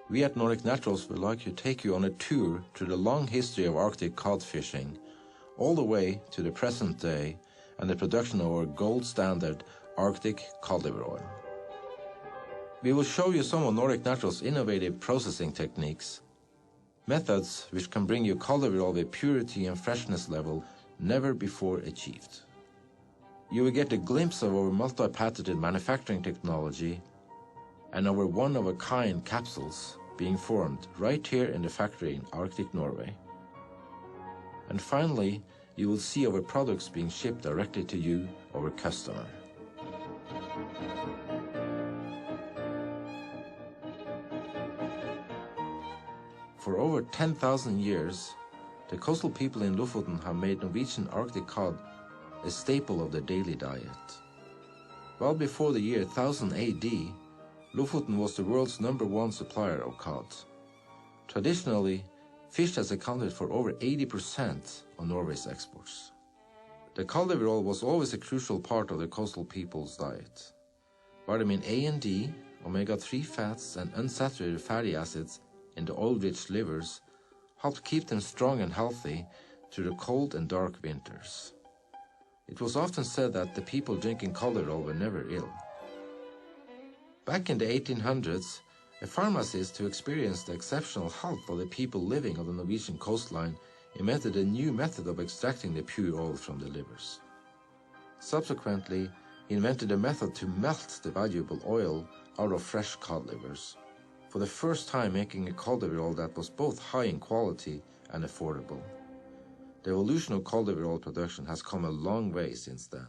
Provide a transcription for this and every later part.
We at Nordic Naturals would like to take you on a tour through the long history of Arctic cod fishing, all the way to the present day and the production of our gold standard Arctic cod liver oil. We will show you some of Nordic Naturals' innovative processing techniques, methods which can bring you cod liver oil with purity and freshness level never before achieved. You will get a glimpse of our multi-patented manufacturing technology and our one-of-a-kind capsules being formed right here in the factory in Arctic, Norway. And finally, you will see our products being shipped directly to you, our customer. For over 10,000 years, the coastal people in Lofoten have made Norwegian Arctic cod a staple of their daily diet. Well before the year 1000 AD, Lofoten was the world's #1 supplier of cod. Traditionally, fish has accounted for over 80% of Norway's exports. The cod liver oil was always a crucial part of the coastal people's diet. Vitamin A and D, omega-3 fats and unsaturated fatty acids in the oil-rich livers helped keep them strong and healthy through the cold and dark winters. It was often said that the people drinking cod liver oil were never ill. Back in the 1800s, a pharmacist who experienced the exceptional health of the people living on the Norwegian coastline invented a new method of extracting the pure oil from the livers. Subsequently, he invented a method to melt the valuable oil out of fresh cod livers, for the first time making a cod liver oil that was both high in quality and affordable. The evolution of cod liver oil production has come a long way since then.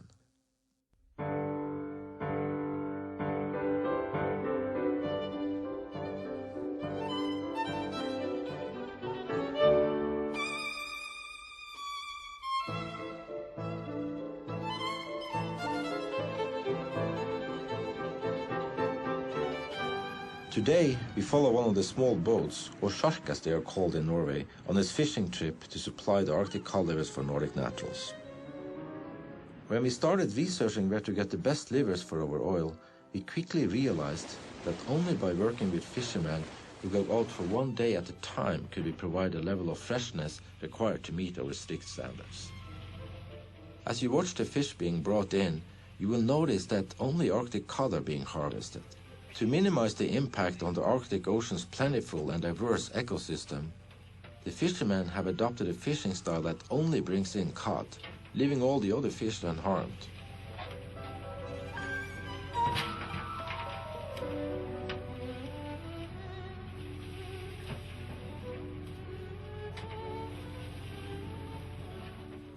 Today, we follow one of the small boats, or sjark as they are called in Norway, on its fishing trip to supply the Arctic cod livers for Nordic Naturals. When we started researching where to get the best livers for our oil, we quickly realized that only by working with fishermen who go out for one day at a time could we provide the level of freshness required to meet our strict standards. As you watch the fish being brought in, you will notice that only Arctic cod are being harvested. To minimize the impact on the Arctic Ocean's plentiful and diverse ecosystem, the fishermen have adopted a fishing style that only brings in cod, leaving all the other fish unharmed.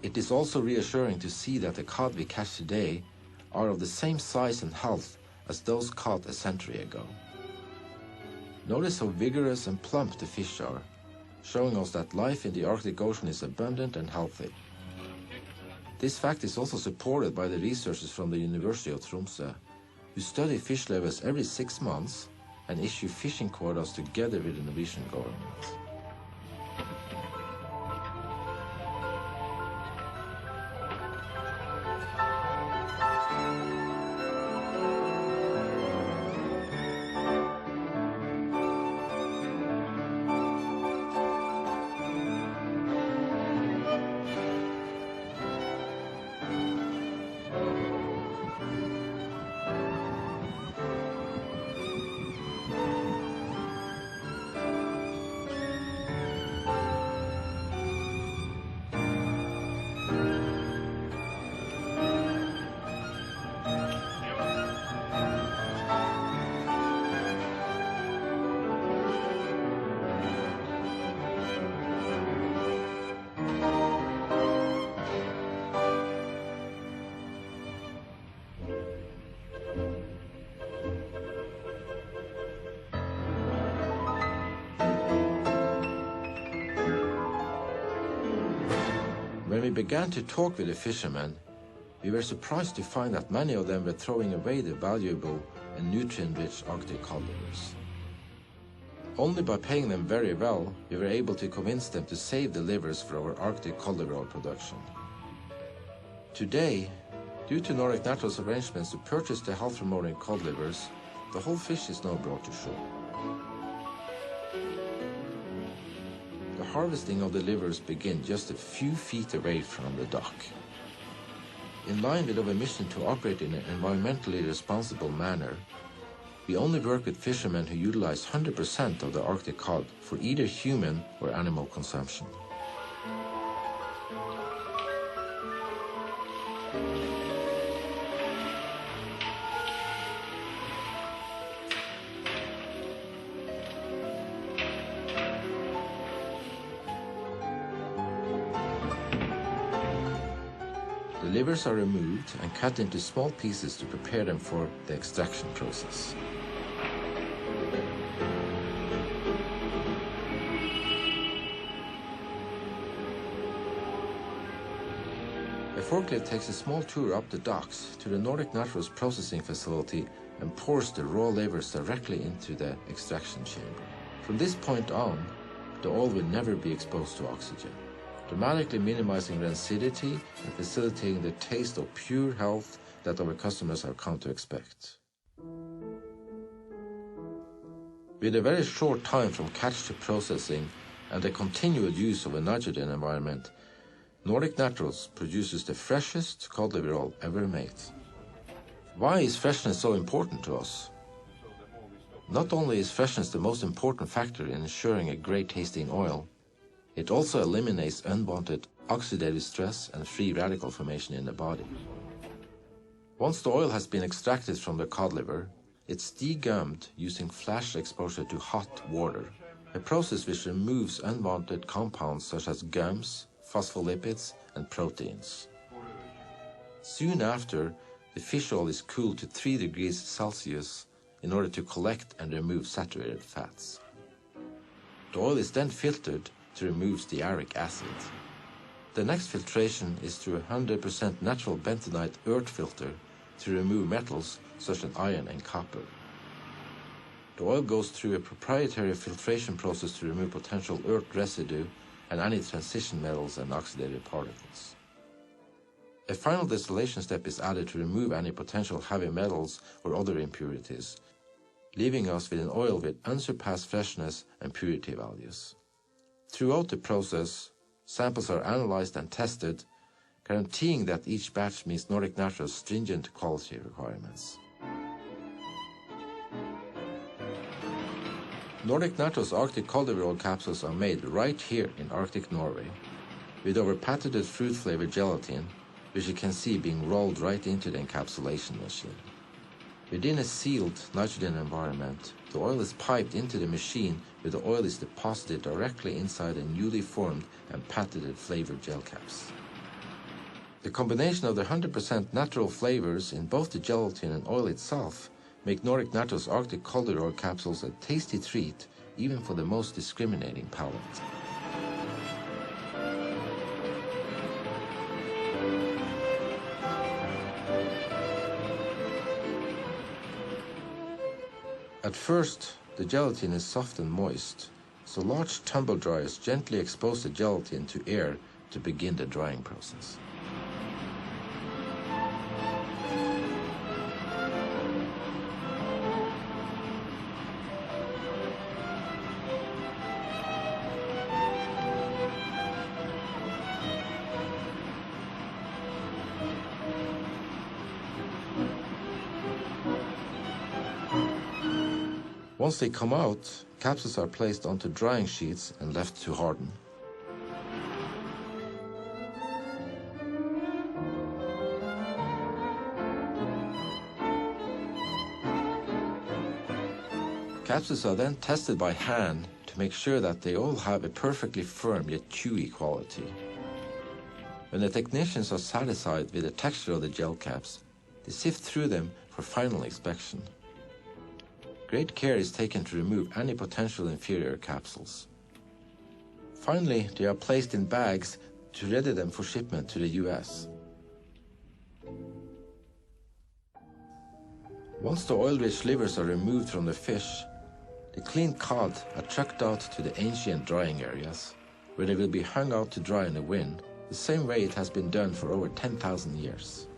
It is also reassuring to see that the cod we catch today are of the same size and health as those caught a century ago. Notice how vigorous and plump the fish are, showing us that life in the Arctic Ocean is abundant and healthy. This fact is also supported by the researchers from the University of Tromsø, who study fish levels every 6 months and issue fishing quotas together with the Norwegian government. When we began to talk with the fishermen, we were surprised to find that many of them were throwing away the valuable and nutrient-rich Arctic cod livers. Only by paying them very well, we were able to convince them to save the livers for our Arctic cod liver oil production. Today, due to Nordic Naturals' arrangements to purchase the health-promoting cod livers, the whole fish is now brought to shore. harvesting of the livers begins just a few feet away from the dock. In line with our mission to operate in an environmentally responsible manner, we only work with fishermen who utilize 100% of the Arctic cod for either human or animal consumption. The livers are removed and cut into small pieces to prepare them for the extraction process. A forklift takes a small tour up the docks to the Nordic Naturals processing facility and pours the raw livers directly into the extraction chamber. From this point on, the oil will never be exposed to oxygen, dramatically minimizing rancidity and facilitating the taste of pure health that our customers have come to expect. With a very short time from catch to processing and the continued use of a nitrogen environment, Nordic Naturals produces the freshest cod liver oil ever made. Why is freshness so important to us? Not only is freshness the most important factor in ensuring a great tasting oil, it also eliminates unwanted oxidative stress and free radical formation in the body. Once the oil has been extracted from the cod liver, it's degummed using flash exposure to hot water, a process which removes unwanted compounds such as gums, phospholipids, and proteins. Soon after, the fish oil is cooled to 3 degrees Celsius in order to collect and remove saturated fats. The oil is then filtered to remove stearic acid. The next filtration is through a 100% natural bentonite earth filter to remove metals such as iron and copper. The oil goes through a proprietary filtration process to remove potential earth residue and any transition metals and oxidative particles. A final distillation step is added to remove any potential heavy metals or other impurities, leaving us with an oil with unsurpassed freshness and purity values. Throughout the process, samples are analyzed and tested, guaranteeing that each batch meets Nordic Naturals' stringent quality requirements. Nordic Naturals Arctic cod liver oil capsules are made right here in Arctic Norway, with our patented fruit-flavored gelatin, which you can see being rolled right into the encapsulation machine. Within a sealed nitrogen environment, the oil is piped into the machine where the oil is deposited directly inside the newly formed and patented flavored gel caps. The combination of the 100% natural flavors in both the gelatin and oil itself make Nordic Naturals Arctic cod liver oil capsules a tasty treat even for the most discriminating palate. At first, the gelatin is soft and moist, so large tumble dryers gently expose the gelatin to air to begin the drying process. Once they come out, capsules are placed onto drying sheets and left to harden. Capsules are then tested by hand to make sure that they all have a perfectly firm yet chewy quality. When the technicians are satisfied with the texture of the gel caps, they sift through them for final inspection. Great care is taken to remove any potential inferior capsules. Finally, they are placed in bags to ready them for shipment to the US. Once the oil-rich livers are removed from the fish, the clean cod are trucked out to the ancient drying areas, where they will be hung out to dry in the wind, the same way it has been done for over 10,000 years.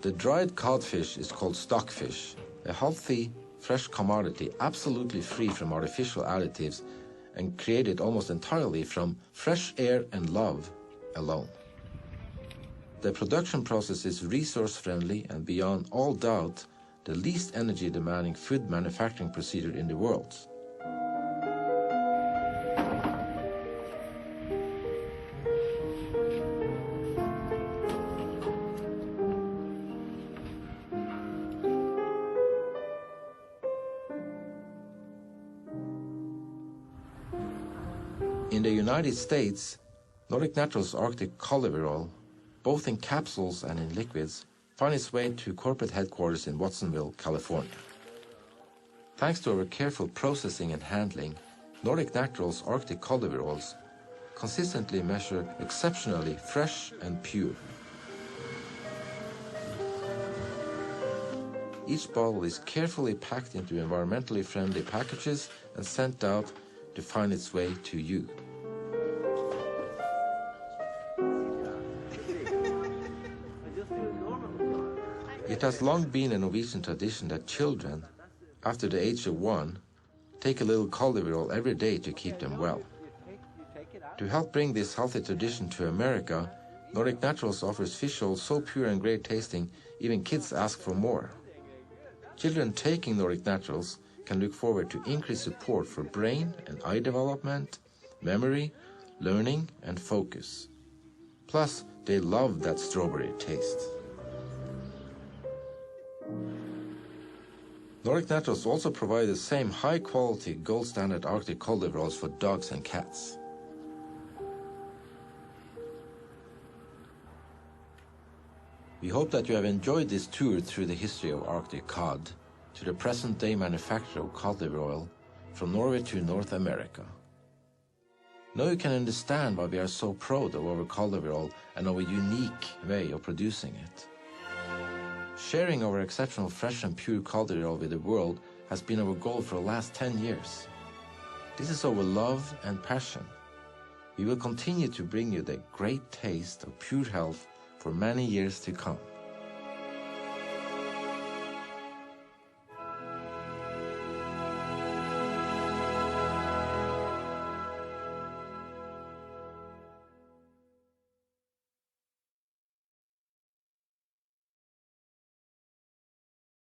The dried codfish is called stockfish, a healthy, fresh commodity absolutely free from artificial additives and created almost entirely from fresh air and love alone. The production process is resource-friendly and beyond all doubt the least energy-demanding food manufacturing procedure in the world. In the United States, Nordic Naturals Arctic cod liver oil, both in capsules and in liquids, find its way to corporate headquarters in Watsonville, California. Thanks to our careful processing and handling, Nordic Naturals Arctic cod liver oils consistently measure exceptionally fresh and pure. Each bottle is carefully packed into environmentally friendly packages and sent out to find its way to you. It has long been a Norwegian tradition that children, after the age of 1, take a little cod liver oil every day to keep them well. To help bring this healthy tradition to America, Nordic Naturals offers fish oil so pure and great tasting, even kids ask for more. Children taking Nordic Naturals can look forward to increased support for brain and eye development, memory, learning, and focus. Plus, they love that strawberry taste. Nordic Naturals also provide the same high-quality, gold-standard Arctic cod liver oils for dogs and cats. We hope that you have enjoyed this tour through the history of Arctic cod, to the present-day manufacture of cod liver oil, from Norway to North America. Now you can understand why we are so proud of our cod liver oil and our unique way of producing it. Sharing our exceptional fresh and pure cod liver oil with the world has been our goal for the last 10 years. This is our love and passion. We will continue to bring you the great taste of pure health for many years to come.